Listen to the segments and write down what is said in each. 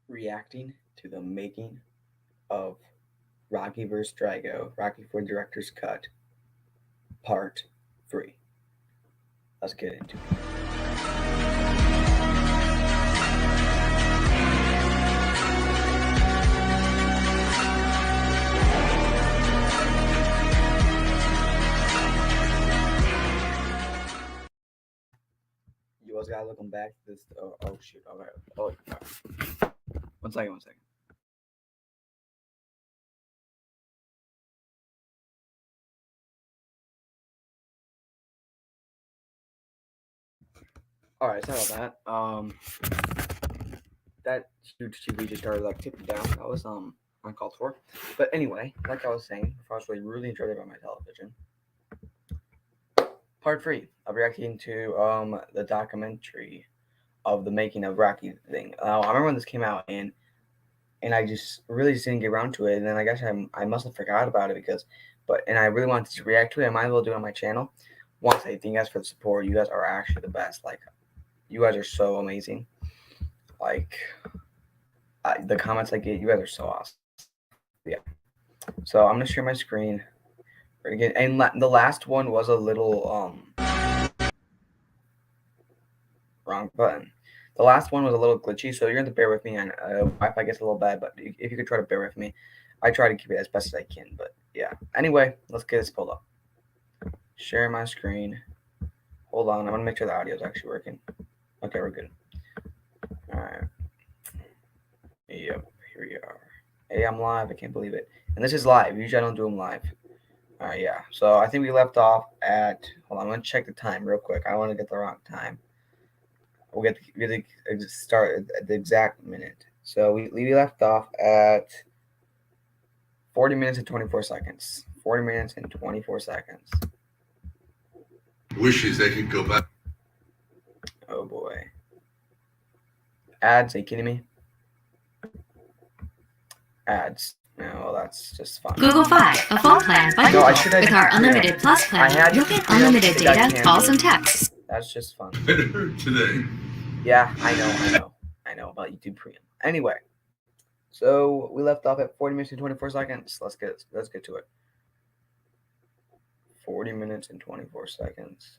reacting to the making of Rocky vs. Drago, Rocky for Director's Cut, Part 3. Let's get into it. You guys gotta looking back. This oh shoot. Okay. Oh, one second, one second. All right, sorry about that. That huge TV just started like tipping down. That was uncalled for. But anyway, like I was saying, if I was really enjoyed about my television. Part 3 of reacting to the documentary of the making of Rocky thing. I remember when this came out and I just really just didn't get around to it, and then I guess I must have forgot about it and I really wanted to react to it. I might as well do it on my channel. Want to say thank you guys for the support. You guys are actually the best. Like, you guys are so amazing. Like, the comments I get, you guys are so awesome. Yeah. So I'm gonna share my screen again, and the last one was a little wrong button. The last one was a little glitchy, so you're gonna have to bear with me. And Wi-Fi gets a little bad, but if you could try to bear with me, I try to keep it as best as I can. But yeah. Anyway, let's get this pulled up. Share my screen. Hold on, I'm gonna make sure the audio is actually working. Okay, we're good. All right. Yep, here we are. Hey, I'm live. I can't believe it. And this is live. Usually I don't do them live. All right, yeah. So I think we left off at. Hold on, I'm gonna check the time real quick. I don't want to get the wrong time. We'll get the start at the exact minute. So we left off at 40 minutes and 24 seconds. 40 minutes and 24 seconds. Wishes they could go back. Oh boy. Ads? Are you kidding me? Ads. No, well, that's just fun. Google Fi, a phone plan by Google. With our Unlimited Plus plan, you'll get unlimited data, calls, and texts. That's just fun. Today. Yeah, I know about YouTube Premium. Anyway, so we left off at 40 minutes and 24 seconds. Let's get to it. 40 minutes and 24 seconds.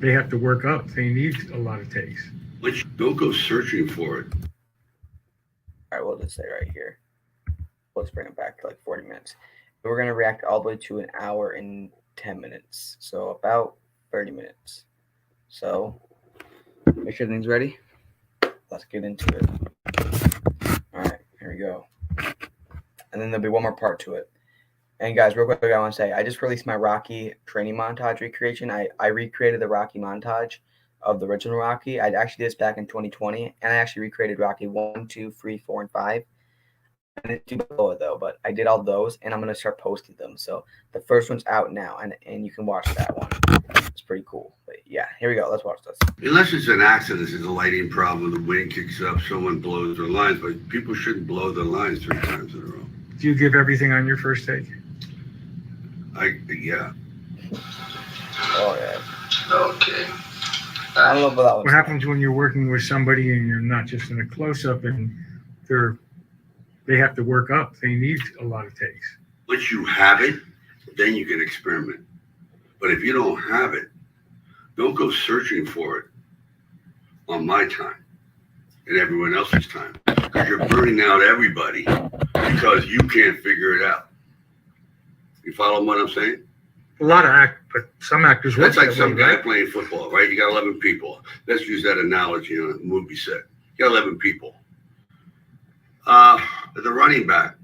They have to work up. They need a lot of takes. But don't go searching for it. All right, we'll just say right here. Let's bring it back to like 40 minutes. We're gonna react all the way to an hour and 10 minutes. So about 30 minutes. So make sure everything's ready. Let's get into it. All right, here we go. And then there'll be one more part to it. And guys, real quick, I want to say I just released my Rocky training montage recreation. I recreated the Rocky montage of the original Rocky. I actually did this back in 2020, and I actually recreated Rocky 1, 2, 3, 4, and 5. I didn't do Balboa though, but I did all those, and I'm gonna start posting them. So the first one's out now, and you can watch that one. It's pretty cool. But yeah, here we go. Let's watch this. Unless it's an accident, it's a lighting problem, the wind kicks up, someone blows their lines, but people shouldn't blow their lines 3 times in a row. Do you give everything on your first take? Yeah. Oh yeah. Okay. I don't know about that one. What happens when you're working with somebody and you're not just in a close-up and they have to work up? They need a lot of takes. Once you have it, then you can experiment. But if you don't have it, don't go searching for it on my time and everyone else's time. Because you're burning out everybody because you can't figure it out. You follow what I'm saying? A lot of but some actors work That's like that some way, guy right? playing football, right? You got 11 people. Let's use that analogy on a movie set. You got 11 people. The running back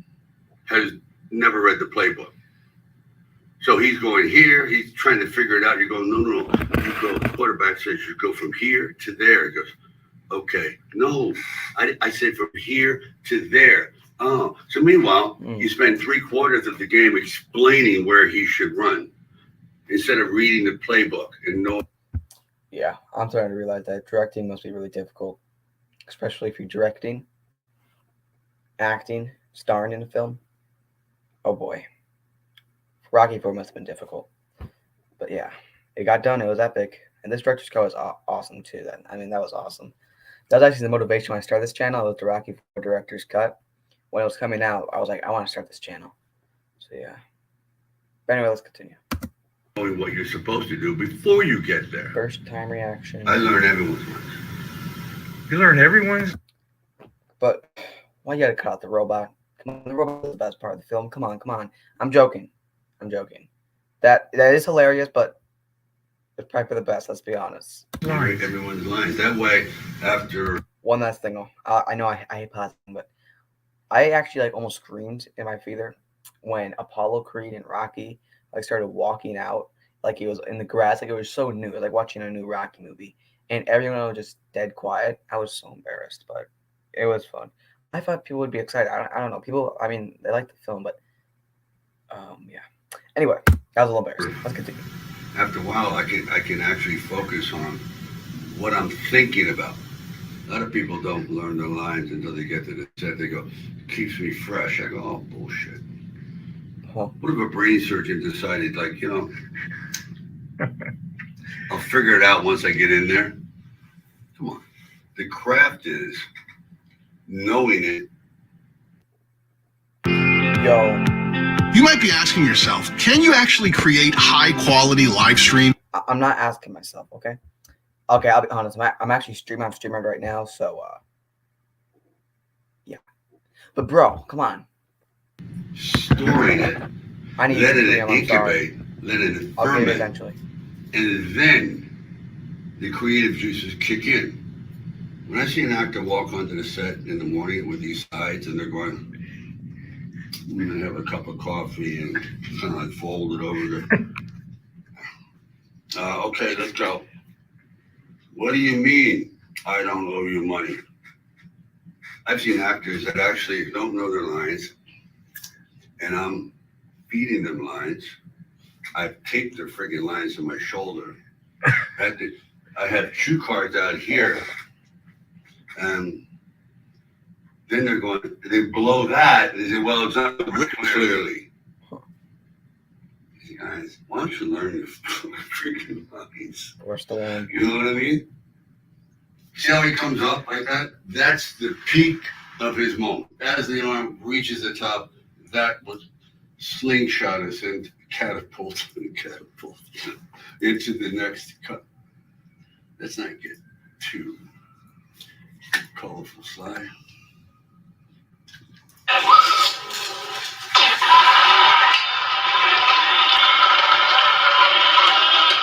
has never read the playbook. So he's going here. He's trying to figure it out. You're going, no. You go, the quarterback says you go from here to there. He goes, okay. No, I said from here to there. Oh, so meanwhile, you spend 3/4 of the game explaining where he should run instead of reading the playbook and know. Yeah, I'm starting to realize that directing must be really difficult, especially if you're directing, acting, starring in a film. Oh boy, Rocky 4 must have been difficult, but yeah, it got done. It was epic, and this director's cut was awesome too. That was awesome. That was actually the motivation when I started this channel. It was the Rocky IV Director's Cut. When it was coming out, I was like, I want to start this channel. So yeah. But anyway, let's continue. Knowing what you're supposed to do before you get there. First time reaction. I learned everyone's lines. You learn everyone's. But why you gotta cut out the robot? Come on, the robot is the best part of the film. Come on, come on. I'm joking. That is hilarious, but it's probably for the best. Let's be honest. Lines. Everyone's lines. That way, after One last thing. I know I hate pausing, but I actually like almost screamed in my theater when Apollo Creed and Rocky like started walking out, like it was in the grass, like it was so new. It was like watching a new Rocky movie, and everyone was just dead quiet. I was so embarrassed, but it was fun. I thought people would be excited. I don't know. People, I mean, they like the film, but yeah. Anyway, that was a little embarrassing. Let's continue. after a while, I can actually focus on what I'm thinking about. A lot of people don't learn their lines until they get to the set. They go, keeps me fresh. I go, oh, bullshit. Huh. What if a brain surgeon decided, like, I'll figure it out once I get in there? Come on. The craft is knowing it. Yo, You might be asking yourself, can you actually create high quality live stream? I'm not asking myself, okay? Okay, I'll be honest. I'm actually streaming. I'm streaming right now, so yeah. But bro, come on. Storing it, I need letting to it I'm sorry. incubate, letting it I'll get it ferment, eventually. and then the creative juices kick in. When I see an actor walk onto the set in the morning with these sides and they're going, I'm gonna have a cup of coffee and kind of like fold it over there. Okay, let's go. What do you mean I don't owe you money? I've seen actors that actually don't know their lines, and I'm feeding them lines. I've taped their friggin' lines to my shoulder. I have cue cards out here, and then they're going, they blow that, and they say, well, it's not written clearly. Guys, why don't you learn your freaking lines? We're still on. You know what I mean? See how he comes up like that? That's the peak of his moment. As the arm reaches the top, that was slingshot us and catapult into the next cut. Let's not get too colorful, Sly.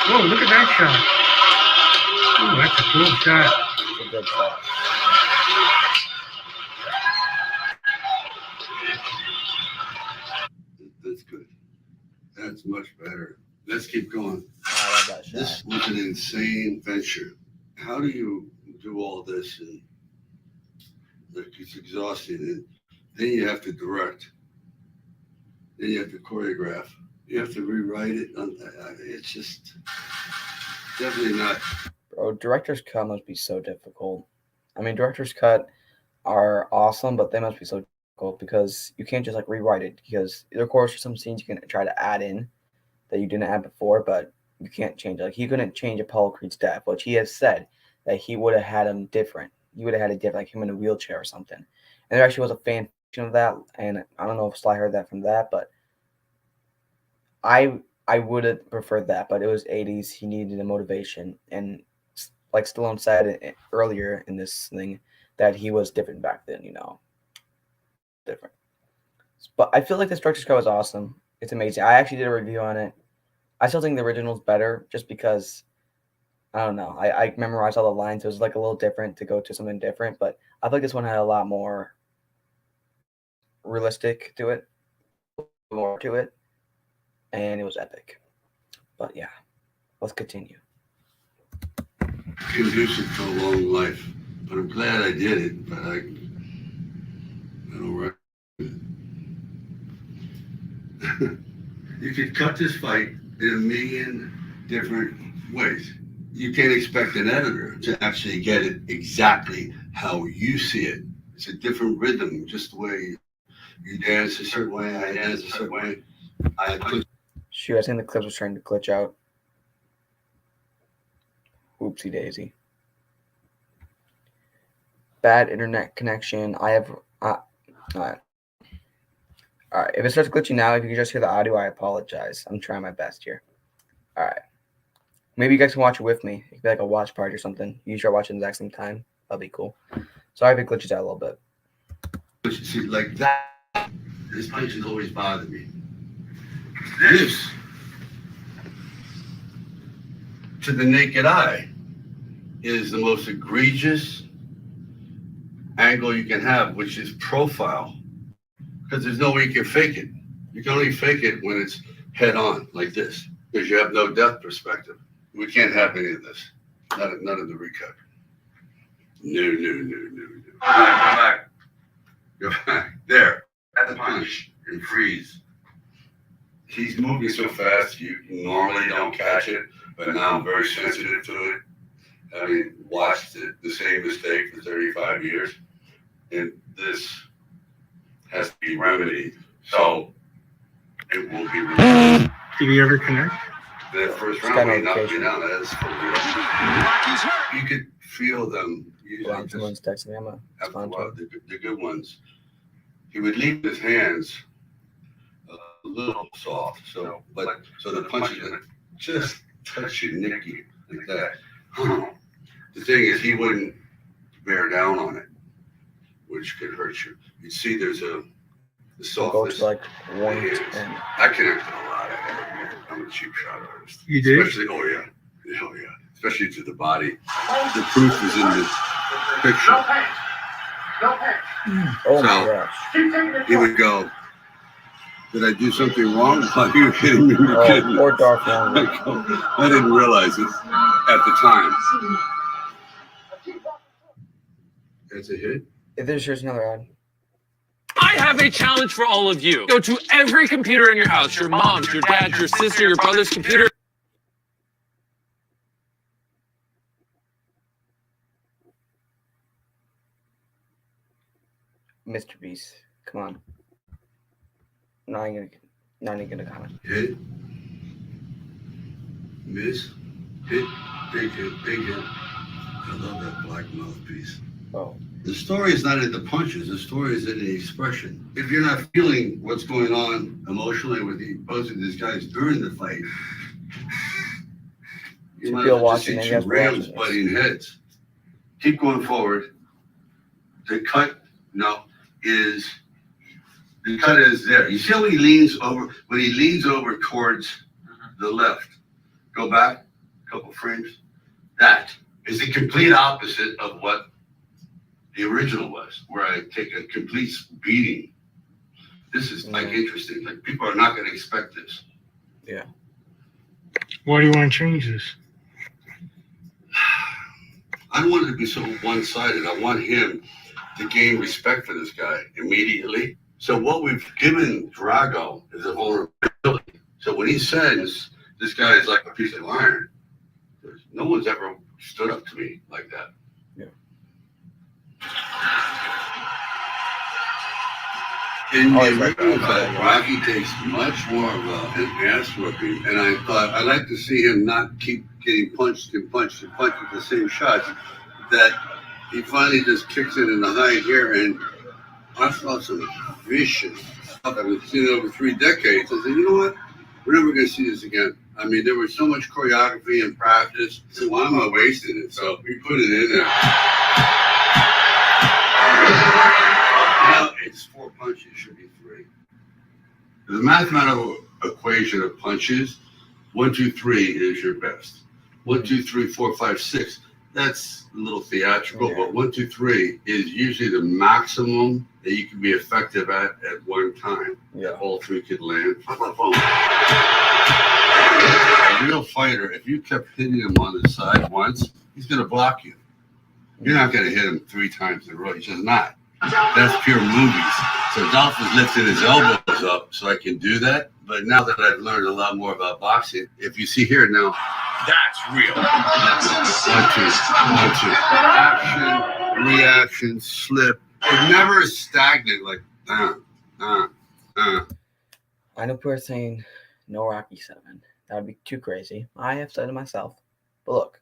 Whoa, look at that shot. Oh, that's a cool shot. It's a good shot. That's good. That's much better. Let's keep going. I love that shot. This was an insane venture. How do you do all this? And like, it's exhausting. And then you have to direct. Then you have to choreograph. You have to rewrite it. It's just definitely not. Bro, director's cut must be so difficult. I mean, director's cut are awesome, but they must be so difficult because you can't just like rewrite it. Because of course, some scenes you can try to add in that you didn't add before, but you can't change. Like he couldn't change Apollo Creed's death, which he has said that he would have had him different. He would have had it different, like him in a wheelchair or something. And there actually was a fan fiction of that, and I don't know if Sly heard that from that, but I would have preferred that, but it was 80s. He needed a motivation, and like Stallone said earlier in this thing, that he was different back then. Different. But I feel like this director's cut was awesome. It's amazing. I actually did a review on it. I still think the original's better, just because I don't know. I memorized all the lines. It was like a little different to go to something different, but I think this one had a lot more realistic to it, more to it. And it was epic. But yeah, let's continue. Conducive to a long life. But I'm glad I did it, but I don't recommend it. You could cut this fight in a million different ways. You can't expect an editor to actually get it exactly how you see it. It's a different rhythm, just the way you dance a certain way, I dance a certain way. Shoot, I think the clip was trying to glitch out. Oopsie daisy. bad internet connection. I have. All right. If it starts glitching now, if you can just hear the audio, I apologize. I'm trying my best here. All right. Maybe you guys can watch it with me. It could be like a watch party or something. You start watching at the exact same time. That'll be cool. Sorry if it glitches out a little bit. See, like that. This punch has always bothered me. This, to the naked eye, is the most egregious angle you can have, which is profile. Because there's no way you can fake it. You can only fake it when it's head on, like this, because you have no depth perspective. We can't have any of this. None of the recut. No. Go back. Go back. There. At the punch and freeze. He's moving so fast, you normally don't catch it, but now I'm very sensitive to it. I mean, watched it, the same mistake for 35 years, and this has to be remedied. So it will be remedied. Did he ever connect? The first round, he knocked me down. That is you could feel them. Well, someone's texting me. I'm gonna respond to him. The good ones. He would leave his hands a little soft, so the punches would just touch you, nick you like that. The thing is, he wouldn't bear down on it, which could hurt you. You see, there's the softness. Go to like 110. I connected a lot. I'm a cheap shot artist. You did? Especially, oh yeah, especially to the body. The proof is in the picture. Oh my gosh. He would go, did I do something wrong? Are you kidding me? You're kidding. Or Darth Vader. I didn't realize it at the time. That's a hit. Here's another ad. I have a challenge for all of you. Go to every computer in your house, your mom's, your dad's, your sister, your brother's computer. Mr. Beast, come on. Not even gonna comment. Hit. Miss. Hit. Big hit. I love that black mouthpiece. Oh. The story is not in the punches. The story is in the expression. If you're not feeling what's going on emotionally with both of these guys during the fight, you might feel have watching just and see two guys rams watching butting heads. Keep going forward. The cut is there. You see how he leans over? When he leans over towards the left, go back a couple frames. That is the complete opposite of what the original was, where I take a complete beating. This is like interesting. Like people are not going to expect this. Yeah. Why do you want to change this? I don't want it to be so one-sided. I want him to gain respect for this guy immediately. So what we've given Drago is a vulnerability. So when he says this guy is like a piece of iron, no one's ever stood up to me like that. Yeah. In the original cut, Rocky takes much more of an ass whooping, and I thought I'd like to see him not keep getting punched with the same shots. That he finally just kicks it in the hide here, and I saw some vicious stuff I've seen over 3 decades. I said, you know what? We're never going to see this again. I mean, there was so much choreography and practice, so why am I wasting it? So we put it in there. Now it's 4 punches, it should be 3. The mathematical equation of punches, 1, 2, 3 is your best. 1, 2, 3, 4, 5, 6. That's a little theatrical, but 1, 2, 3 is usually the maximum that you can be effective at one time. Yeah. All 3 could land. A real fighter, if you kept hitting him on the side once, he's going to block you. You're not going to hit him 3 times in a row. He's just not. That's pure movies. So Dolph was lifting his elbows up so I can do that. But now that I've learned a lot more about boxing, if you see here now, that's real. 1, 2. Action, reaction, slip. It never is stagnant like I know people are saying no Rocky 7. That would be too crazy. I have said it myself. But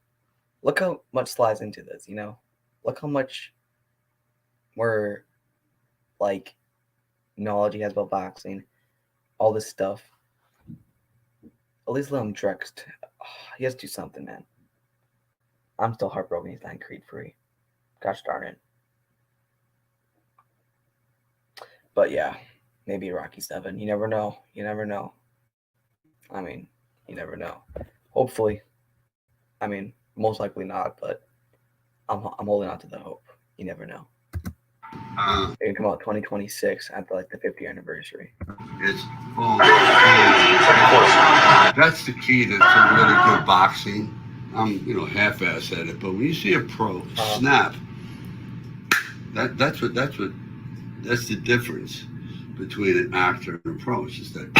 look how much slides into this, you know? Look how much more like knowledge he has about boxing, all this stuff. At least let him direct. He has to do something, man. I'm still heartbroken he's not in Creed 3. Gosh darn it. But yeah, maybe Rocky 7. You never know. You never know. I mean, you never know. Hopefully. I mean, most likely not, but I'm holding on to the hope. You never know. It can come out 2026 after like the 50th anniversary. That's the key to really good boxing. I'm, half-ass at it, but when you see a pro snap, that's the difference between an actor and a pro. It's just that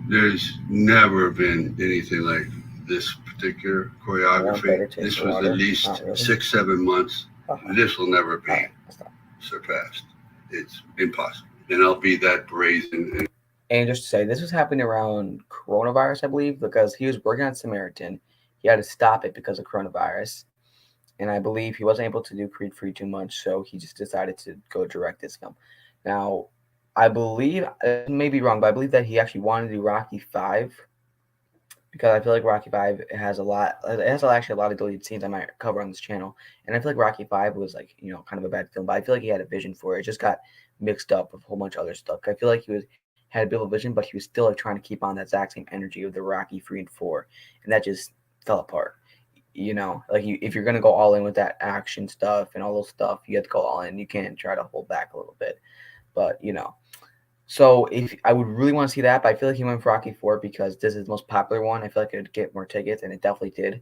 there's never been anything like this particular choreography. This was at least 6-7 months. This will never be surpassed. It's impossible. And I'll be that brazen. And just to say, this was happening around coronavirus, I believe, because he was working on Samaritan. He had to stop it because of coronavirus. And I believe he wasn't able to do Creed 3 too much, so he just decided to go direct this film. Now, I believe, I may be wrong, but I believe that he actually wanted to do Rocky 5, because I feel like Rocky 5 has actually a lot of deleted scenes I might cover on this channel. And I feel like Rocky 5 was like, kind of a bad film, but I feel like he had a vision for it. It just got mixed up with a whole bunch of other stuff. I feel like he had a bit of a vision, but he was still like trying to keep on that exact same energy of the Rocky 3 and 4, and that just fell apart. If you're gonna go all in with that action stuff and all those stuff, you have to go all in. You can't try to hold back a little bit, but So if I would really want to see that, but I feel like he went for Rocky 4 because this is the most popular one. I feel like it would get more tickets, and it definitely did.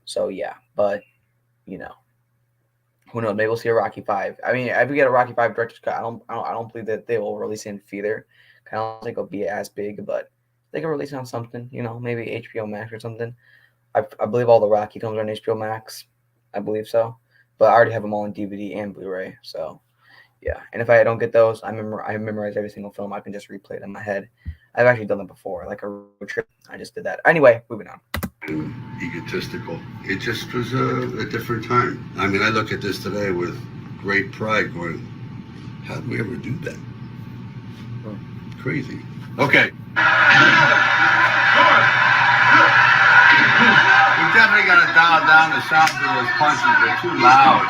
So yeah, but who knows? Maybe we'll see a Rocky 5. I mean, if we get a Rocky 5 director's cut, I don't believe that they will release it in theater. I don't think it'll be as big, but they can release it on something. Maybe HBO Max or something. I believe all the Rocky films are on HBO Max. I believe so, but I already have them all on DVD and Blu-ray. So. Yeah, and if I don't get those, I memorize every single film. I can just replay it in my head. I've actually done that before, like a road trip. I just did that. Anyway, moving on. Egotistical. It just was a different time. I mean, I look at this today with great pride going, how did we ever do that? Crazy. Okay. We definitely got to dial down the sound of those punches. They're too loud.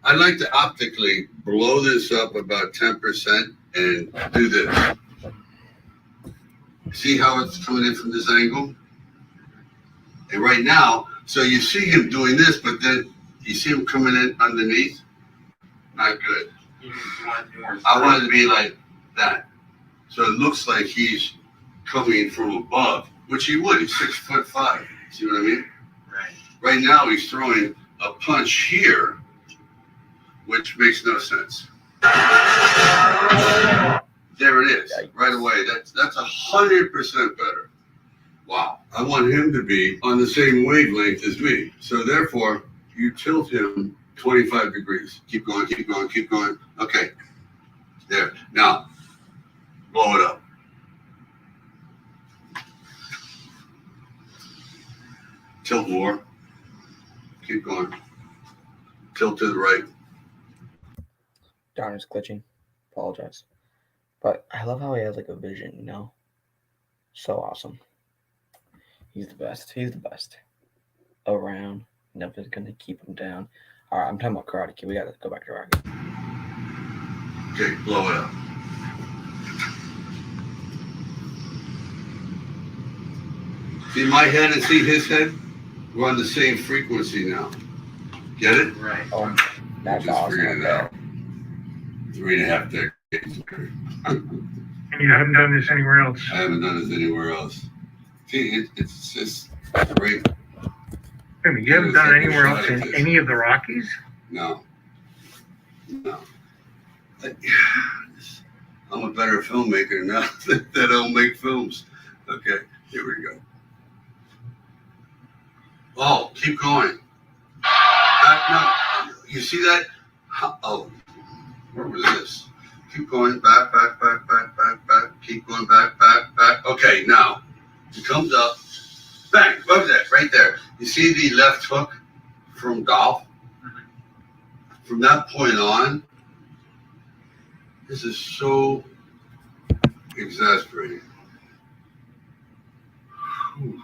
I'd like to optically blow this up about 10% and do this. See how it's coming in from this angle? And right now, so you see him doing this, but then you see him coming in underneath? Not good. I want it to be like that. So it looks like he's coming from above, which he would. He's 6'5". See what I mean? Right. Right now he's throwing a punch here, which makes no sense. There it is, right away. That's 100% better. Wow. I want him to be on the same wavelength as me. So therefore, you tilt him 25 degrees. Keep going, keep going, keep going. Okay. There. Now, blow it up. Tilt more. Keep going. Tilt to the right. Darn, it's glitching. Apologize. But I love how he has like a vision, So awesome. He's the best. He's the best. Around. Nothing's gonna keep him down. Alright, I'm talking about Karate Kid. We gotta go back to Rocky. Okay, blow it up. See my head and see his head? We're on the same frequency now. Get it? Right. Oh, that's just awesome. figured it out. 3.5 decades. And you haven't done this anywhere else? I haven't done this anywhere else. See, it's just great. I mean, you haven't done it anywhere else in any of the Rockies? No. I'm a better filmmaker now that I don't make films. Okay, here we go. Oh, keep going. No, you see that? Oh, where was this? Keep going back. Keep going back. Okay, now it comes up. Bang, above that, right there. You see the left hook from Dolph? From that point on, this is so exasperating. Whew.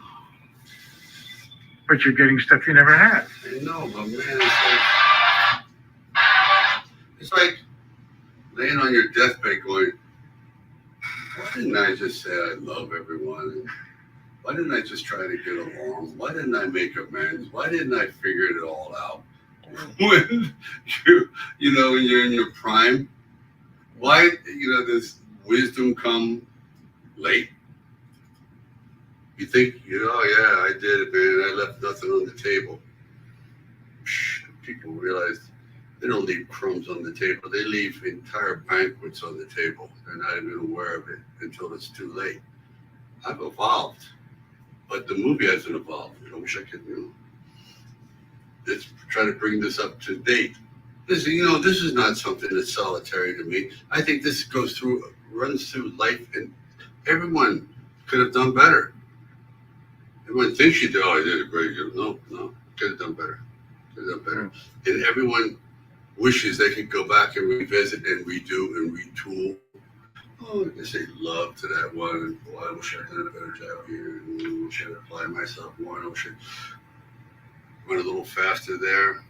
But you're getting stuff you never had. I know, but man, it's like laying on your deathbed going, why didn't I just say I love everyone? Why didn't I just try to get along? Why didn't I make amends? Why didn't I figure it all out? When when you're in your prime, why, does wisdom come late? You think, oh yeah, I did it, man. I left nothing on the table. People realize they don't leave crumbs on the table. They leave entire banquets on the table. They're not even aware of it until it's too late. I've evolved, but the movie hasn't evolved. I wish I could, Let's try to bring this up to date. This is not something that's solitary to me. I think this runs through life, and everyone could have done better. Everyone thinks you did. Oh, I did a great job. No, could have done better. And everyone wishes they could go back and revisit and redo and retool. Oh, I can say love to that one. Boy, I wish I had done a better job here. I wish I'd applied myself more. I wish I'd went a little faster there,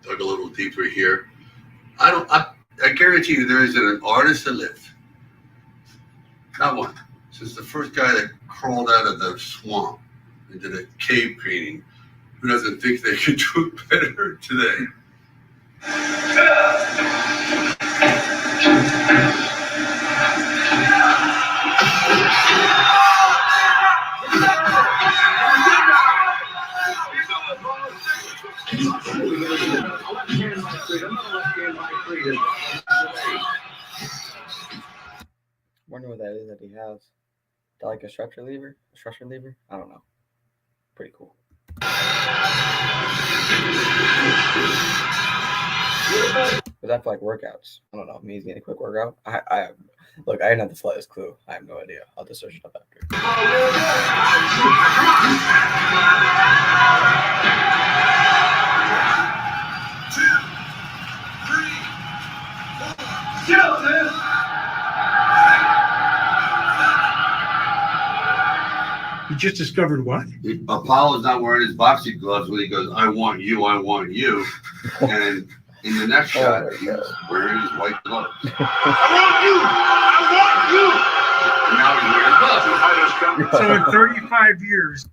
dug a little deeper here. I guarantee you there isn't an artist that lived. Not one. Since the first guy that crawled out of the swamp and did a cave painting, who doesn't think they could do it better today? Wonder what that is that he has. Is that like a stretcher lever? I don't know. Pretty cool. Was that for like workouts? I don't know. Me getting a quick workout. I look. I didn't have the slightest clue. I have no idea. I'll just search it up after. You just discovered what? Apollo's not wearing his boxing gloves when he goes, I want you. And in the next shot, he's wearing his white gloves. I want you. And now he's wearing gloves. So in 35 years.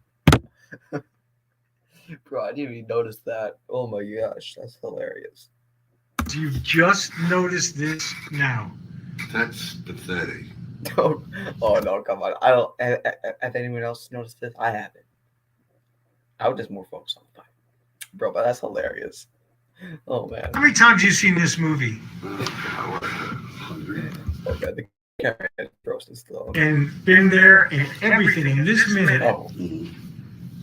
Bro, I didn't even notice that. Oh my gosh, that's hilarious. You've just noticed this now. That's pathetic. Oh no, come on. I don't. Have anyone else noticed this? I haven't. I would just more focus on the fight, bro. But that's hilarious. Oh man. How many times have you seen this movie? Okay, the camera is roasting Stallone. And been there and everything. In this minute,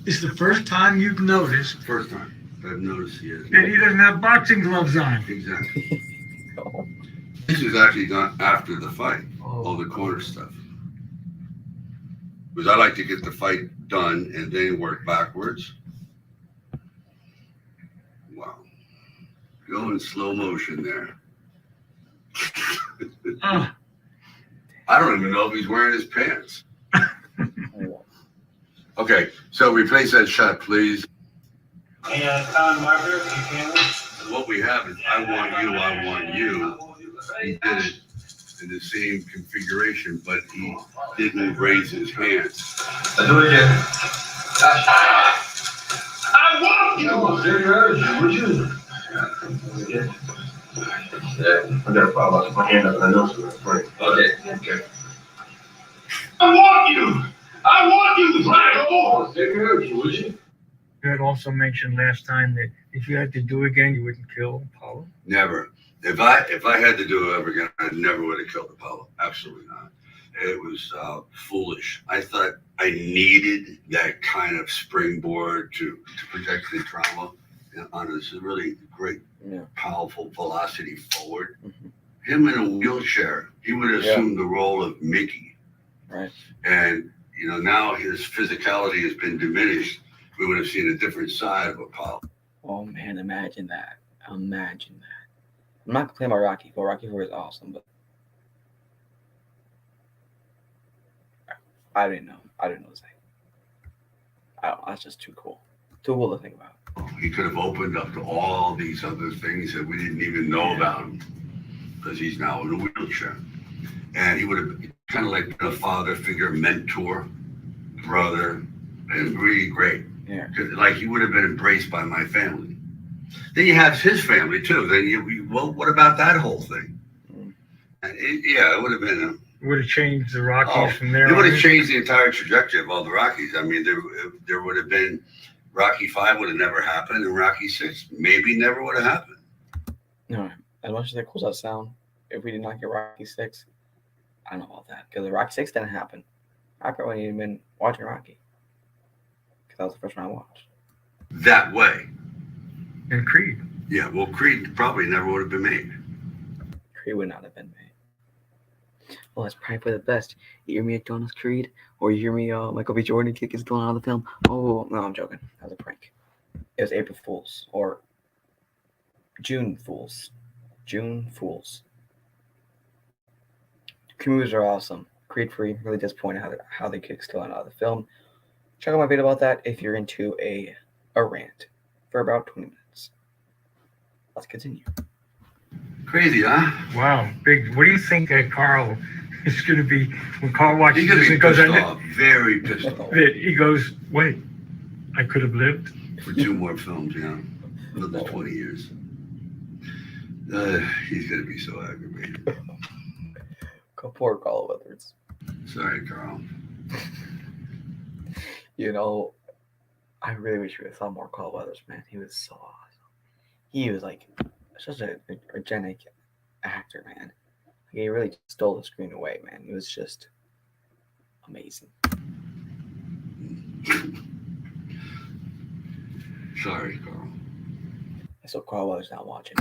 is the first time you've noticed. First time I've noticed he has. That he doesn't have boxing gloves on. Exactly. This is actually done after the fight. All the corner stuff. Because I like to get the fight done and then work backwards. Wow. Go in slow motion there. I don't even know if he's wearing his pants. Okay, so replace that shot, please. Colin Marker, you can. What we have is I want you. He did it in the same configuration, but he didn't raise his hands. I do it again. I want you. Would you? Yeah, I gotta follow up my hand up and I know something. Okay. I want you, Drago. Would you? You had also mentioned last time that if you had to do it again, you wouldn't kill Apollo. Never. If I had to do it ever again, I never would have killed Apollo. Absolutely not. It was foolish. I thought I needed that kind of springboard to project the trauma on this really great, powerful velocity forward. Mm-hmm. Him in a wheelchair, he would assume the role of Mickey. Right. And now his physicality has been diminished. we would have seen a different side of Apollo. Oh man, imagine that. Imagine that. I'm not complaining about Rocky 4. Rocky 4 is awesome, but I didn't know. I didn't know the thing. I don't know. That's just too cool. Too cool to think about. He could have opened up to all these other things that we didn't even know about him, because he's now in a wheelchair. And he would have kind of like a father figure, mentor, brother, and really great. Yeah. Like he would have been embraced by my family. Then you have his family too. Then well, what about that whole thing? And it would have been Would have changed the Rockies from there. It would have changed the entire trajectory of all the Rockies. I mean, there would have been Rocky 5 would have never happened, and Rocky 6 maybe never would have happened. No, as much as that cool as that sound, if we did not get Rocky 6, I don't know about that. Because the Rocky 6 didn't happen. I probably wouldn't even been watching Rocky. Because that was the first one I watched. That way. And Creed. Yeah, well, Creed probably never would have been made. Creed would not have been made. Well, that's probably for the best. You hear me at Donald's Creed, or you hear me Michael B. Jordan kick his Dylan out of the film. Oh, no, I'm joking. That was a prank. It was April Fool's, or June Fool's. June Fool's. Creed movies are awesome. Creed 3, really disappointed how they kicked Stallone out of the film. Check out my video about that if you're into a rant for about 20 minutes. Let's continue. Crazy, huh? Wow, big. What do you think Carl is going to be when Carl watches He's going this to and be goes pissed on off. Very pissed off. he goes, wait, I could have lived? For 2 more films, another 20 years. He's going to be so aggravated. Poor Carl Weathers. Sorry, Carl. I really wish we would have saw more Carl Weathers, man. He was so awesome. He was like such a organic actor, man. He really stole the screen away, man. He was just amazing. Sorry, Carl. So Carl Weathers not watching.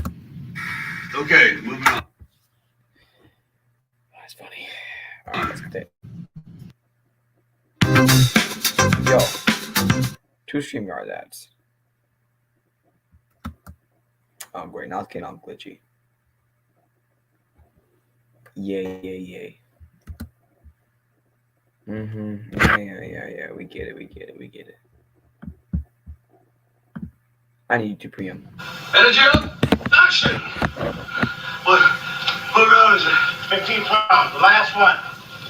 Okay, moving on. That's funny. All right, let's continue. Yo, 2 StreamYard ads. Oh, great. Now it's getting all glitchy. Yay. Yeah. We get it. I need to preempt. Energy up, action! What round is it? 15 pounds, the last one.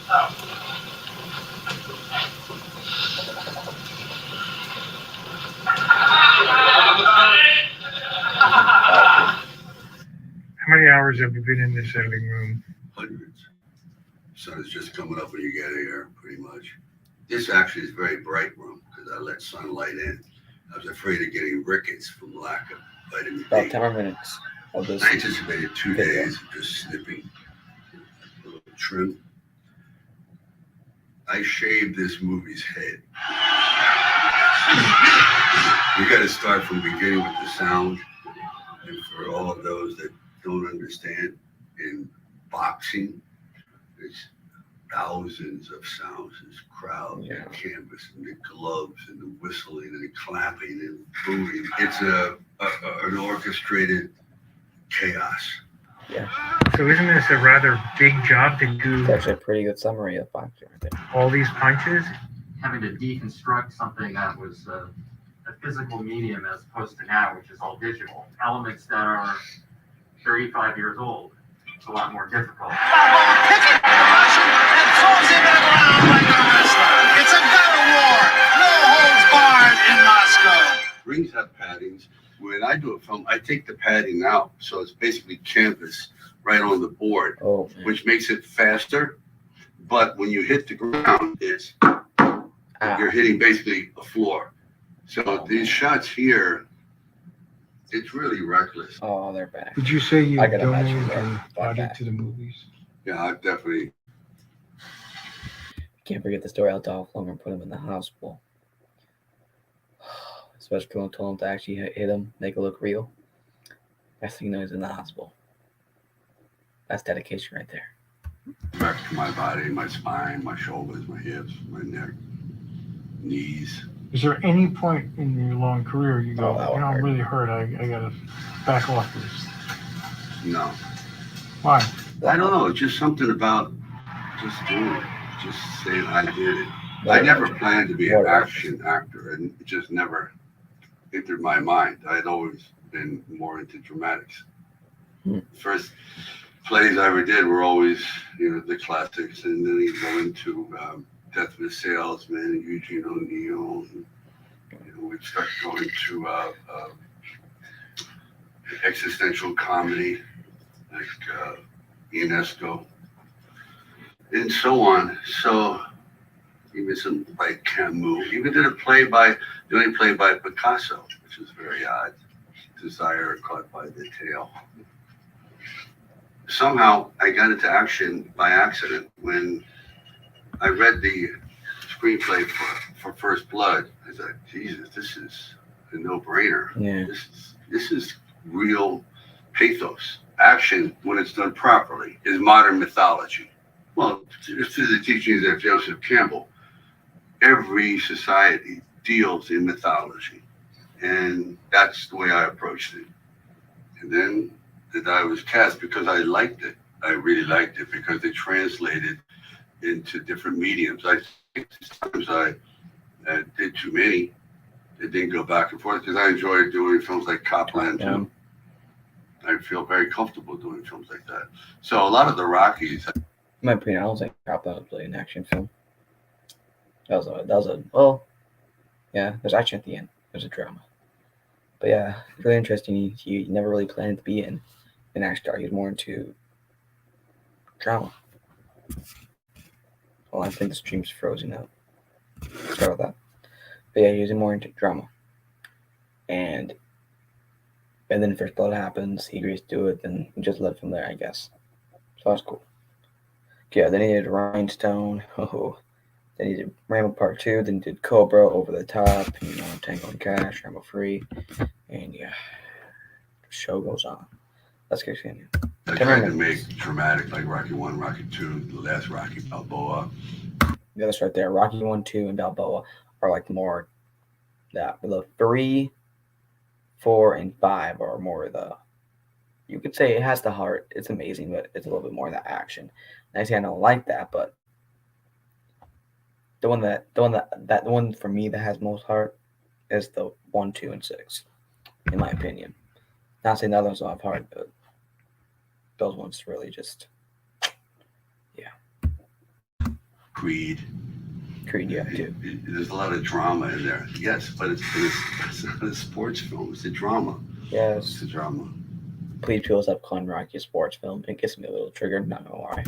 Oh. How many hours have you been in this editing room? Hundreds. Sun is just coming up when you get here, pretty much. This actually is a very bright room because I let sunlight in. I was afraid of getting rickets from lack of vitamin D. About 10 more minutes of this. I anticipated 2 days of just snipping a little trim. I shaved this movie's head. We got to start from the beginning with the sound. And for all of those that don't understand, in boxing, there's thousands of sounds. There's crowd, and canvas, and the gloves, and the whistling, and the clapping, and booing. It's an orchestrated chaos. Yeah. So isn't this a rather big job to do It's actually a pretty good summary of boxing right there. all these punches? Having to deconstruct something that was a physical medium as opposed to now, which is all digital. Elements that are 35 years old. It's a lot more difficult. Throws him to the ground like a wrestler. It's a battle war. No holds barred in Moscow. Rings have paddings. When I do a film, I take the padding out. So it's basically canvas right on the board, which makes it faster. But when you hit the ground, you're hitting basically a floor. So these shots here, it's really reckless. Oh, they're back. Did you say you I gotta imagine donated they're your body back. to the movies? Yeah, I definitely. Can't forget the story how Dolph Lundgren put him in the hospital. Special Killer told him to actually hit him, make it look real. Next thing you know, he's in the hospital. That's dedication right there. Back to my body, my spine, my shoulders, my hips, my neck, knees. Is there any point in your long career you go, that one I'm hurt. really hurt, I gotta back off this? No. Why? I don't know. It's just something about just doing it. Just saying I did it. I never planned to be an action actor, and it just never entered my mind. I'd always been more into dramatics. First plays I ever did were always, the classics, and then you go into Death of a Salesman and Eugene O'Neill. And, we'd start going to existential comedy like Ionesco and so on. So even some by Camus, even did the only play by Picasso, which was very odd. Desire caught by the tail. Somehow I got into action by accident when I read the screenplay for First Blood. I was like, Jesus, this is a no-brainer. Yeah. This is real pathos. Action, when it's done properly, is modern mythology. Well, through the teachings of Joseph Campbell, every society deals in mythology. And that's the way I approached it. And then that I was cast because I liked it. I really liked it because it translated into different mediums. I think sometimes I did too many. It didn't go back and forth because I enjoyed doing films like Copland too. I feel very comfortable doing films like that. So a lot of the Rockies. In my opinion, I don't think Copland was really an action film. That was there's action at the end. There's a drama. But yeah, really interesting. He never really planned to be in an action star. He was more into drama. Well, I think the stream's frozen out. Sorry about that. But yeah, he was more into drama. And then First Blood happens, he agrees to do it, then just led from there, I guess. So that's cool. Yeah, then he did Rhinestone. Then he did Rambo Part 2, then he did Cobra, Over the Top, Tango and Cash, Rambo Free, and yeah, the show goes on. Let's continue. I tried to make dramatic like Rocky 1, Rocky 2, the last Rocky, Balboa. Yeah, that's right there. Rocky 1, 2, and Balboa are like more that. The 3, 4, and 5 are more you could say it has the heart. It's amazing, but it's a little bit more of the action. And I say I don't like that, but the one for me that has most heart is the 1, 2, and 6, in my opinion. Not saying the others don't have heart, but those ones really just, yeah. Creed, yeah, too. There's a lot of drama in there. Yes, but it's not a sports film. It's a drama. Yes. It's a drama. Please people stop calling Rocky a sports film. It gets me a little triggered, not gonna lie.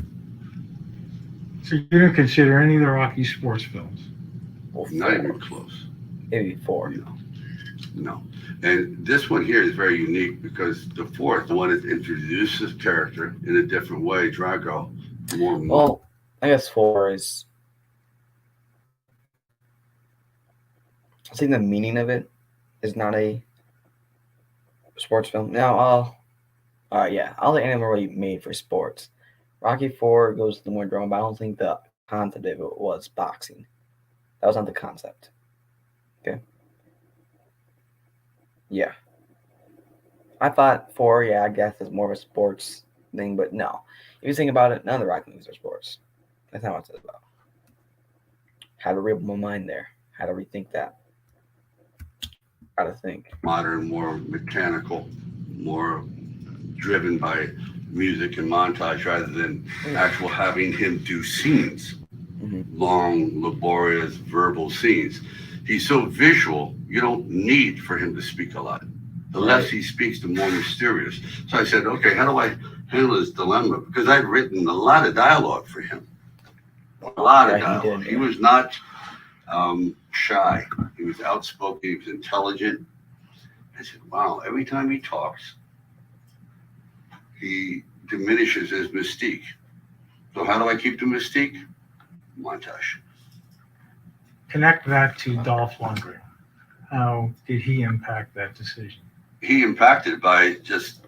So you didn't consider any of the Rocky sports films? Well, not even close. Maybe 4. No. And this one here is very unique because the fourth, the one that introduces character in a different way, Drago, Well, I guess 4 is. I think the meaning of it is not a sports film. Now, all the anime really made for sports. Rocky 4 goes to the more drama, but I don't think the concept of it was boxing. That was not the concept. Okay. Yeah. I thought 4, I guess is more of a sports thing, but no. If you think about it, none of the Rocky movies are sports. That's not what it's about. Had to reel my mind there. Had to rethink that. How to think. Modern, more mechanical, more driven by music and montage rather than actual having him do scenes. Long, laborious, verbal scenes. He's so visual, you don't need for him to speak a lot. The less he speaks, the more mysterious. So I said, okay, how do I handle this dilemma? Because I'd written a lot of dialogue for him. A lot of dialogue. He was not shy. He was outspoken. He was intelligent. I said, wow, every time he talks, he diminishes his mystique. So how do I keep the mystique? Montage. Connect that to Dolph Lundgren. How did he impact that decision? He impacted by just,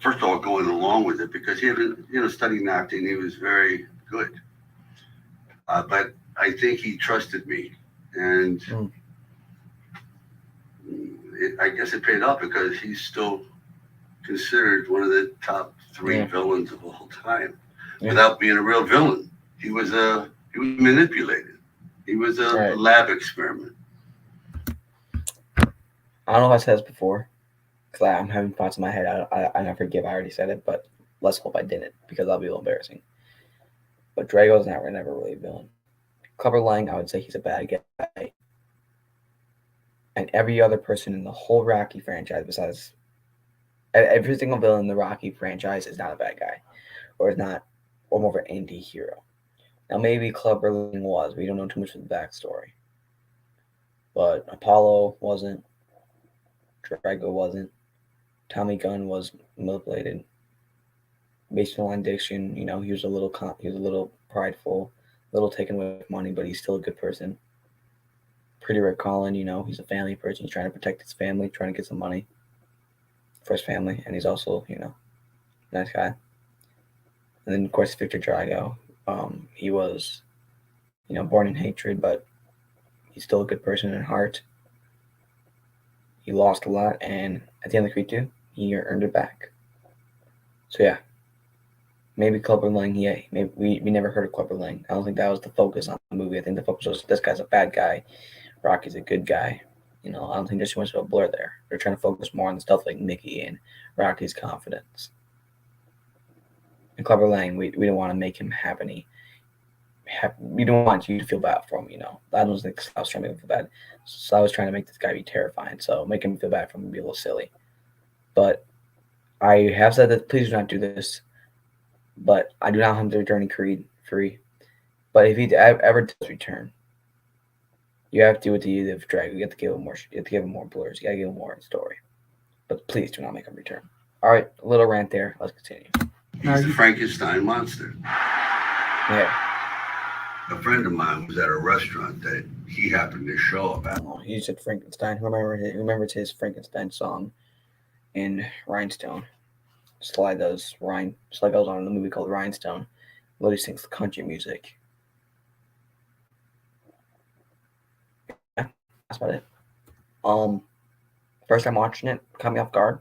first of all, going along with it because he had been, studying acting. He was very good. But I think he trusted me. And I guess it paid off because he's still considered one of the top 3 villains of all time without being a real villain. He was manipulated. He was a lab experiment. I don't know if I said this before because I'm having thoughts in my head. I forgive. I already said it, but let's hope I didn't because that'll be a little embarrassing. But Drago's never really a villain. Clubber Lang, I would say he's a bad guy. And every other person in the whole Rocky franchise, besides every single villain in the Rocky franchise, is not a bad guy, or more of an anti-hero. Now maybe Clubber Lang was. We don't know too much of the backstory. But Apollo wasn't. Drago wasn't. Tommy Gunn was manipulated. Based on addiction, he was a little prideful, a little taken away with money, but he's still a good person. Pretty Rick Collin, he's a family person. He's trying to protect his family, trying to get some money for his family, and he's also, nice guy. And then, of course, Victor Drago. He was, born in hatred, but he's still a good person in heart. He lost a lot, and at the end of the Creed 2, he earned it back. So, yeah. Maybe Clubber Lang, maybe we never heard of Clubber Lang. I don't think that was the focus on the movie. I think the focus was this guy's a bad guy, Rocky's a good guy. I don't think there's too much of a blur there. They're trying to focus more on the stuff like Mickey and Rocky's confidence. And Clubber Lang, we don't want to make him have any. We don't want you to feel bad for him. I don't think I was trying to make him feel bad. So I was trying to make this guy be terrifying. So make him feel bad for him and be a little silly. But I have said that please do not do this. But I do not want him to return in Creed 3. But if he ever does return, you have to do what you did with Drago. You have to give him more. You have to give him more blurs. You got to give him more in story. But please do not make him return. All right, a little rant there. Let's continue. He's the Frankenstein monster. Yeah. A friend of mine was at a restaurant that he happened to show up at. Oh, he said Frankenstein. Who remembers his Frankenstein song in Rhinestone? Sly goes on in a movie called Rhinestone. Lily sings the country music. Yeah, that's about it. First time watching it, caught me off guard.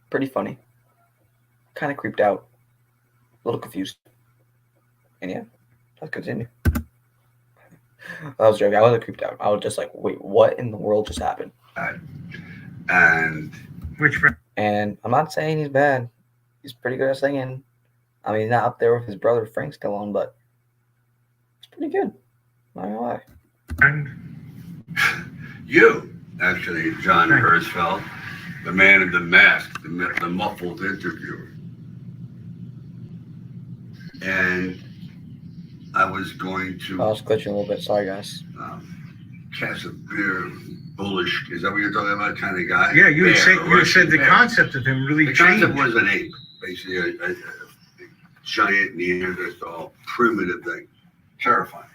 Pretty funny. Kind of creeped out. A little confused. And yeah, let's continue. I was joking. I wasn't creeped out. I was just like, wait, what in the world just happened? And Which friend? And I'm not saying he's bad. He's pretty good at singing. I mean, not up there with his brother Frank Stallone, but it's pretty good. Not gonna lie. And you, actually, John Hirschfeld, the man in the mask, the muffled interviewer. And I was going to. I was glitching a little bit. Sorry, guys. Cast a beer, bullish. Is that what you're talking about? Kind of guy? yeah, you said the concept of him really The changed. concept was an ape, basically a giant Neanderthal, primitive thing, terrifying.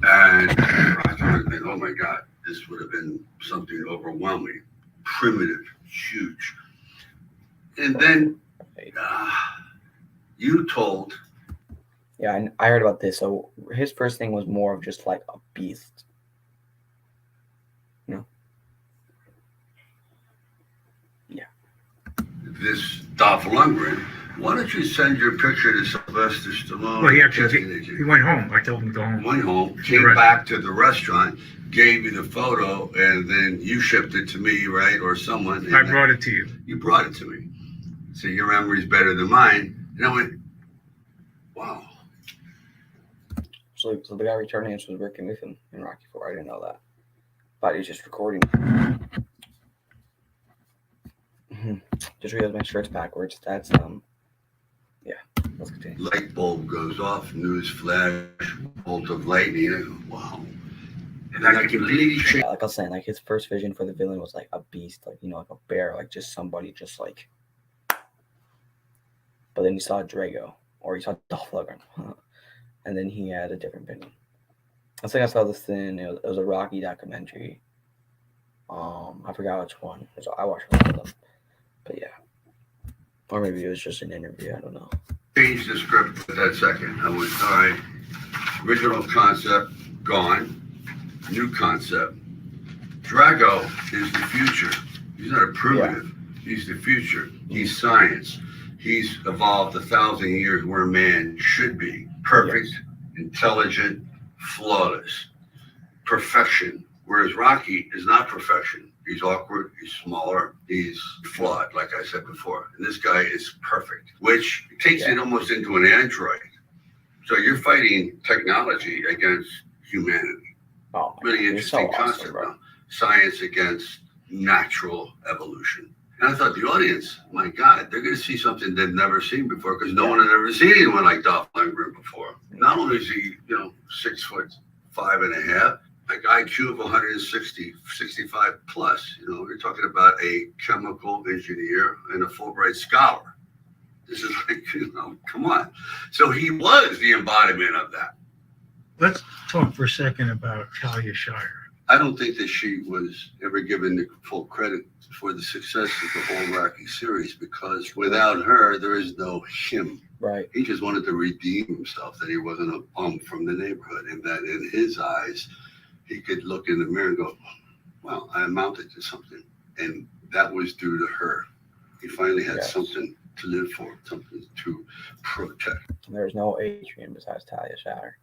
And I started thinking, oh my God, this would have been something overwhelming, primitive, huge. And then you told. Yeah, I heard about this. So his first thing was more of just like a beast. Yeah. This Dolph Lundgren, why don't you send your picture to Sylvester Stallone? Well, he went home. I told him to go home. Went home, came back to the restaurant, gave me the photo, and then you shipped it to me, right? Or someone. I brought it to you. You brought it to me. So your memory's better than mine. And I went, wow. So the guy returning was working with him in Rocky 4. I didn't know that. Thought he was just recording. Just realized my shirt's backwards. That's yeah. Let's continue. Light bulb goes off, news flash, bolt of lightning. I go, wow. And then I completely changed. Yeah, like I was saying, like his first vision for the villain was like a beast, like like a bear, like just somebody just like. But then he saw Drago, or he saw Dolph Lundgren. And then he had a different opinion. I think I saw this thing. It was a Rocky documentary. I forgot which one. So I watched a lot of them. But yeah. Or maybe it was just an interview. I don't know. Changed the script at that second. I went, all right, original concept, gone. new concept. Drago is the future. He's not a primitive. He's the future. He's science. He's evolved 1,000 years where man should be. Perfect, intelligent, flawless. Perfection. Whereas Rocky is not perfection. He's awkward, he's smaller, he's flawed, like I said before. And this guy is perfect, which takes it almost into an android. So you're fighting technology against humanity. Oh, really interesting concept. Awesome, science against natural evolution. And I thought the audience, my God, they're going to see something they've never seen before because no one had ever seen anyone like Dolph Lundgren before. Not only is he, 6'5.5", like IQ of 160, 65 plus. You're talking about a chemical engineer and a Fulbright scholar. This is like, come on. So he was the embodiment of that. Let's talk for a second about Talia Shire. I don't think that she was ever given the full credit for the success of the whole Rocky series because without her, there is no him. Right. He just wanted to redeem himself, that he wasn't a bum from the neighborhood, and that in his eyes, he could look in the mirror and go, well, I amounted to something. And that was due to her. He finally had something to live for, something to protect. There's no Adrian besides Talia Shire.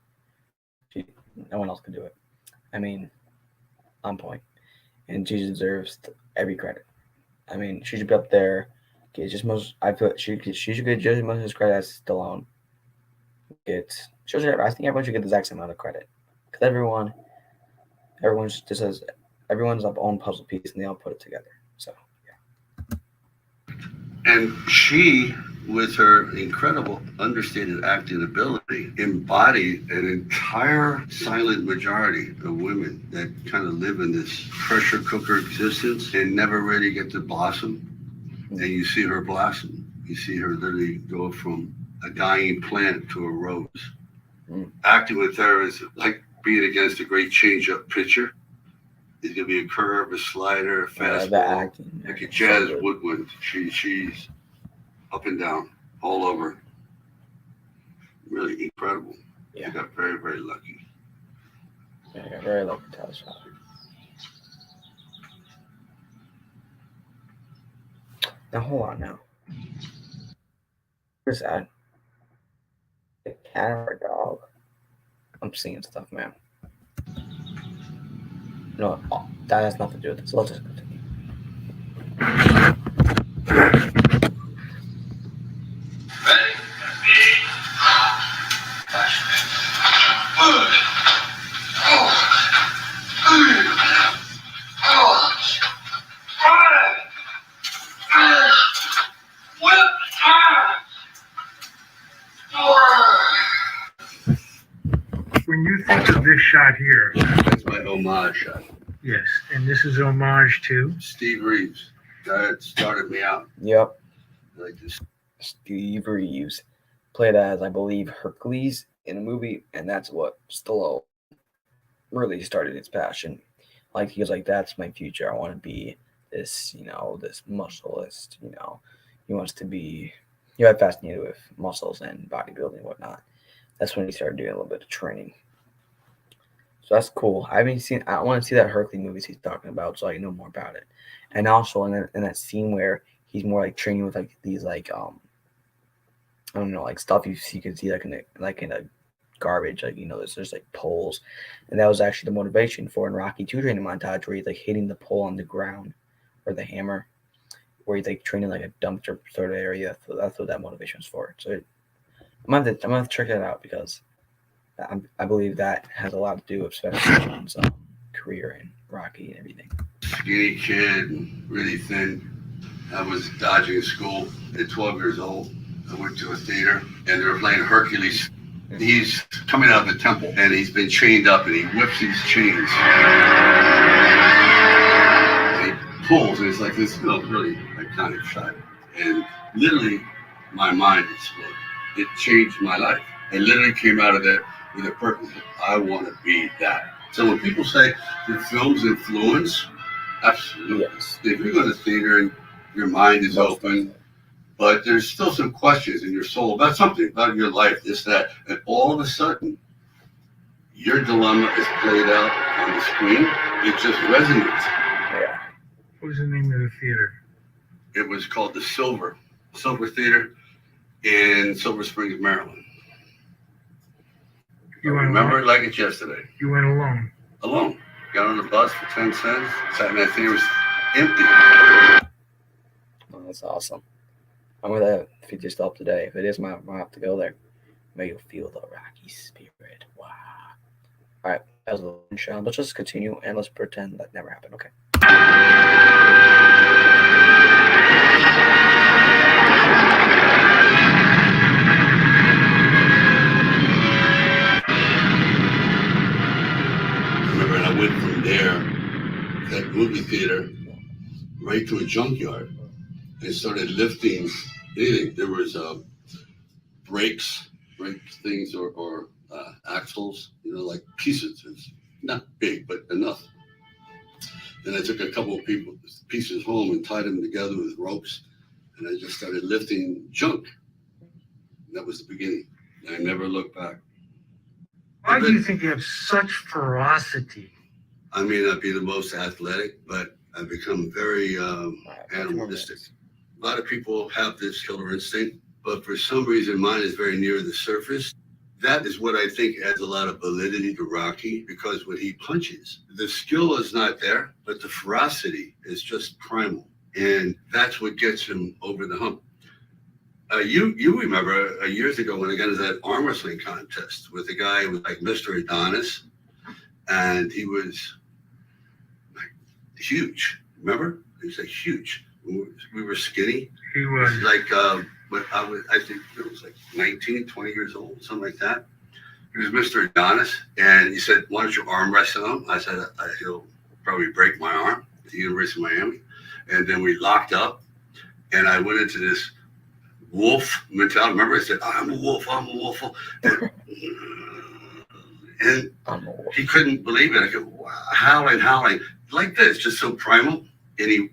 No one else can do it. I mean, on point. And she deserves every credit. I mean, she should be up there. It's just I feel she should get just as much as credit as Stallone. I think everyone should get the exact same amount of credit. Because everyone's just has everyone's their own puzzle piece and they all put it together. So and she, with her incredible understated acting ability, embodied an entire silent majority of women that kind of live in this pressure cooker existence and never really get to blossom. And you see her blossom. You see her literally go from a dying plant to a rose. Acting with her is like being against a great change-up pitcher. It's gonna be a curve, a slider, a fastball, like a jazz woodwind. She's up and down, all over. Really incredible. Yeah. I got very, very lucky. Yeah, I got very lucky to tell us. Now hold on now. Where's that? A cat or a dog? I'm seeing stuff, man. No, that has nothing to do with this. Let's just continue. When you think of this shot here, that's my homage shot. Yes, and this is homage to Steve Reeves. That started me out. Yep. Like this. Steve Reeves played as, I believe, Hercules in a movie, and that's what Stallone really started his passion. Like he was like, "That's my future. I want to be this, this muscleist. He wants to be." He got fascinated with muscles and bodybuilding and whatnot. That's when he started doing a little bit of training. So that's cool. I want to see that Hercules movies he's talking about so I can know more about it. And also in that scene where he's more like training with like these like I don't know, like stuff you can see like in a garbage, like there's like poles. And that was actually the motivation for in Rocky 2 training montage where he's like hitting the pole on the ground or the hammer, where he's like training like a dumpster sort of area. So that's what that motivation was for. So I'm gonna have to check that out because I believe that has a lot to do with Stallone's career in Rocky and everything. Skinny kid, really thin. I was dodging school at 12 years old. I went to a theater and they were playing Hercules. He's coming out of the temple and he's been chained up and he whips these chains. And he pulls and it's like this really iconic shot. And literally my mind exploded. It changed my life. I literally came out of there with a purpose. I want to be that. So when people say the film's influence, absolutely. Yes. If you go to theater and your mind is open, but there's still some questions in your soul about something, about your life, this, that, and all of a sudden, Your dilemma is played out on the screen. It just resonates. Yeah. What was the name of the theater? It was called the Silver Theater in Silver Springs, Maryland. I remember it like it's yesterday. You went alone? Alone. Got on the bus for 10 cents. Sat in that theater. It was empty. Oh, that's awesome. I'm with that feature still up today. If it is, I might have to go there. May you feel the Rocky spirit. Wow. All right, that was a little show. Let's just continue and let's pretend that never happened. Okay. Remember, I went from there, that movie theater, right to a junkyard, and started lifting anything. There was brakes, brake things, or axles, like pieces. It's not big, but enough. Then I took a couple of pieces home and tied them together with ropes, and I just started lifting junk. And that was the beginning. And I never looked back. Why do you think you have such ferocity? I may not be the most athletic, but I've become very animalistic. A lot of people have this killer instinct, but for some reason mine is very near the surface. That is what I think adds a lot of validity to Rocky, because when he punches, the skill is not there, but the ferocity is just primal. And that's what gets him over the hump. You remember years ago when I got into that arm wrestling contest with a guy who was like Mr. Adonis, and he was like huge. Remember? He was like huge. We were skinny. He was like, but I think it was like 19, 20 years old, something like that. He was Mr. Adonis, and he said, "Why don't you arm wrestle him?" I said, "He'll probably break my arm at the University of Miami." And then we locked up, and I went into this wolf mentality. Remember, I said, I'm a wolf. And he couldn't believe it. I go, wow, howling, like this, just so primal. And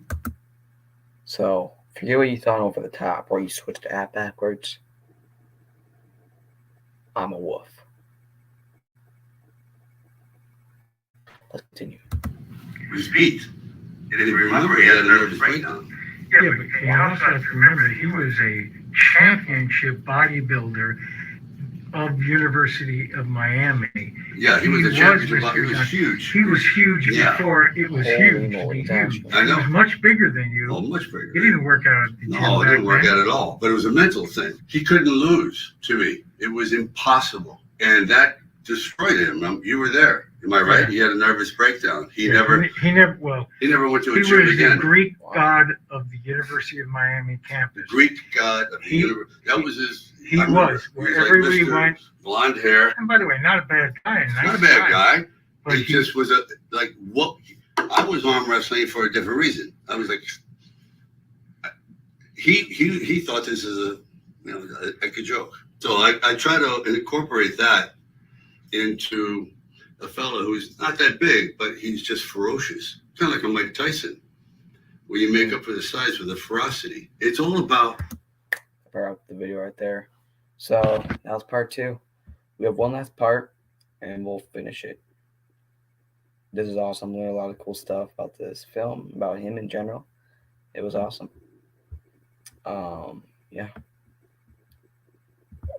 So, forget what you thought over the top, or you switched the app backwards. I'm a wolf. Let's continue. He was beat. And if you remember, he had a nervous breakdown. Yeah, but you also have to remember that he was a championship bodybuilder of University of Miami. Yeah, he was a championship. He was huge. He was huge before it was huge. I know. He was much bigger than you. Oh, much bigger. He didn't work out. No, it didn't work out at all. But it was a mental thing. He couldn't lose to me. It was impossible. And that destroyed him. You were there. Am I right? Yeah. He had a nervous breakdown. He never went to a gym again. He was the Greek god of the University of Miami campus. Greek god of the university. That was his. He was. Wherever he went. Blonde hair. And by the way, not a bad guy. Not a bad guy. But he just was what? I was arm wrestling for a different reason. I was like, he thought this is like a joke. So I try to incorporate that into a fellow who's not that big, but he's just ferocious. Kind of like a Mike Tyson, where you make up for the size with the ferocity. It's all about. Power up the video right there. So that was part 2. We have one last part, and we'll finish it. This is awesome. Learned a lot of cool stuff about this film, about him in general. It was awesome. Yeah.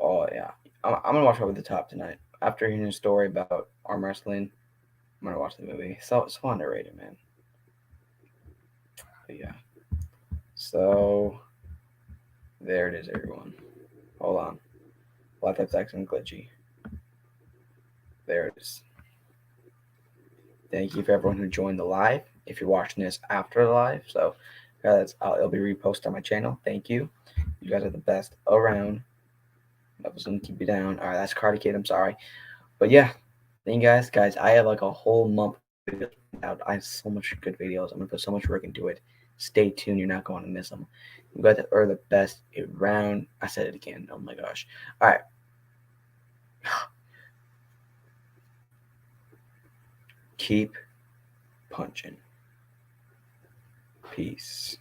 Oh yeah. I'm gonna watch Over the Top tonight. After hearing a story about arm wrestling, I'm gonna watch the movie. So underrated, man. But yeah. So there it is, everyone. Hold on. Laptop's acting glitchy. There it is. Thank you for everyone who joined the live. If you're watching this after the live, so it'll be reposted on my channel. Thank you. You guys are the best around. I was gonna keep you down. All right, that's Cardi Kid. I'm sorry, but yeah, thank you guys. I have like a whole month out. I have so much good videos. I'm gonna put so much work into it. Stay tuned. You're not going to miss them. You guys are the best around. I said it again. Oh my gosh. All right. Keep punching. Peace.